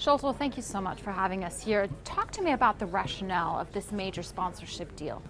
Sholto, thank you so much for having us here. Talk to me about the rationale of this major sponsorship deal.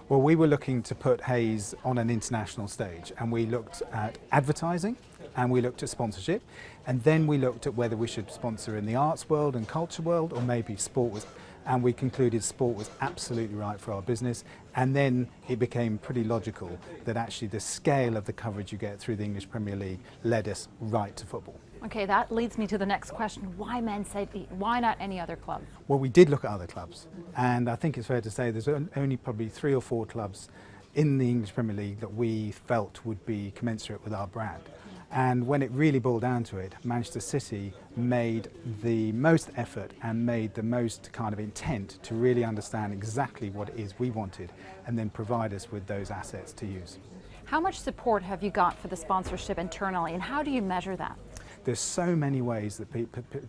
Well, we were looking to put Hays on an international stage, and we looked at advertising and we looked at sponsorship, and then we looked at whether we should sponsor in the arts world and culture world, or maybe sport was, and we concluded sport was absolutely right for our business. And then it became pretty logical that actually the scale of the coverage you get through the English Premier League led us right to football. Okay, that leads me to the next question. Why Man City? Why not any other club? Well, we did look at other clubs, and I think it's fair to say there's only probably 3 or 4 clubs in the English Premier League that we felt would be commensurate with our brand. And when it really boiled down to it, Manchester City made the most effort and made the most kind of intent to really understand exactly what it is we wanted and then provide us with those assets to use. How much support have you got for the sponsorship internally, and how do you measure that? There's so many ways that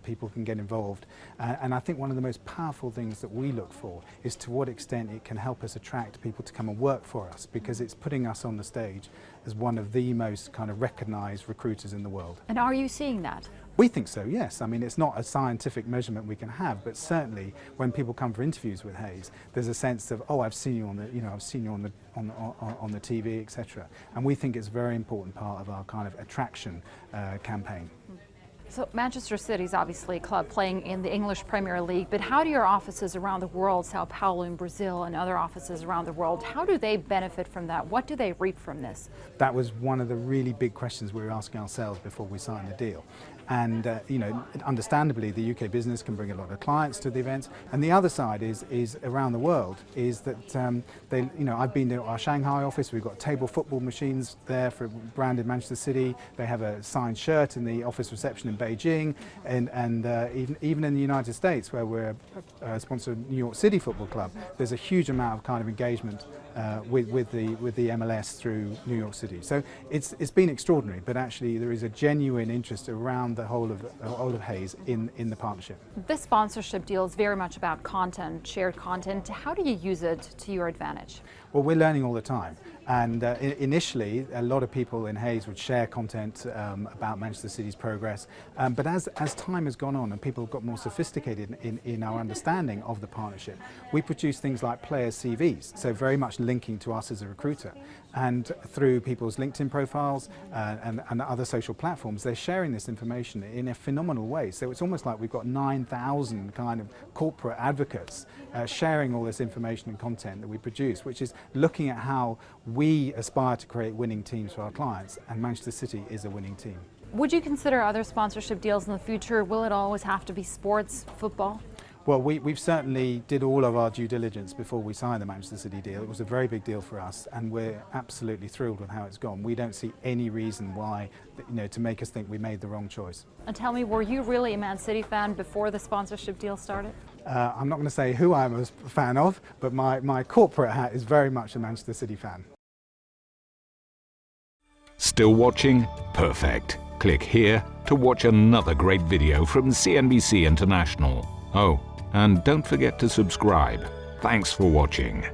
people can get involved, and I think one of the most powerful things that we look for is to what extent it can help us attract people to come and work for us, because it's putting us on the stage as one of the most kind of recognised recruiters in the world. And are you seeing that? We think so, yes. I mean, it's not a scientific measurement we can have, but certainly when people come for interviews with Hays, there's a sense of, oh, I've seen you on the, I've seen you on the TV, etc. And we think it's a very important part of our kind of attraction campaign. So Manchester City is obviously a club playing in the English Premier League, but how do your offices around the world, Sao Paulo in Brazil and other offices around the world, how do they benefit from that? What do they reap from this? That was one of the really big questions we were asking ourselves before we signed the deal. And understandably, the UK business can bring a lot of clients to the events. And the other side is around the world is that I've been to our Shanghai office. We've got table football machines there for branded Manchester City. They have a signed shirt in the office reception in Beijing, and even in the United States, where we're a sponsor of New York City Football Club, there's a huge amount of kind of engagement with the MLS through New York City. So it's been extraordinary, but actually there is a genuine interest around the whole of Hays in the partnership. This sponsorship deal is very much about content, shared content. How do you use it to your advantage? Well, we're learning all the time, and initially a lot of people in Hays would share content about Manchester City's progress, but as time has gone on and people have got more sophisticated in our understanding of the partnership, we produce things like player CVs, so very much linking to us as a recruiter, and through people's LinkedIn profiles and other social platforms, they're sharing this information in a phenomenal way. So it's almost like we've got 9,000 kind of corporate advocates sharing all this information and content that we produce, which is looking at how we aspire to create winning teams for our clients, and Manchester City is a winning team. Would you consider other sponsorship deals in the future? Will it always have to be sports, football? Well, we've certainly did all of our due diligence before we signed the Manchester City deal. It was a very big deal for us, and we're absolutely thrilled with how it's gone. We don't see any reason why, to make us think we made the wrong choice. And tell me, were you really a Man City fan before the sponsorship deal started? I'm not going to say who I'm a fan of, but my corporate hat is very much a Manchester City fan. Still watching? Perfect. Click here to watch another great video from CNBC International. Oh, and don't forget to subscribe. Thanks for watching.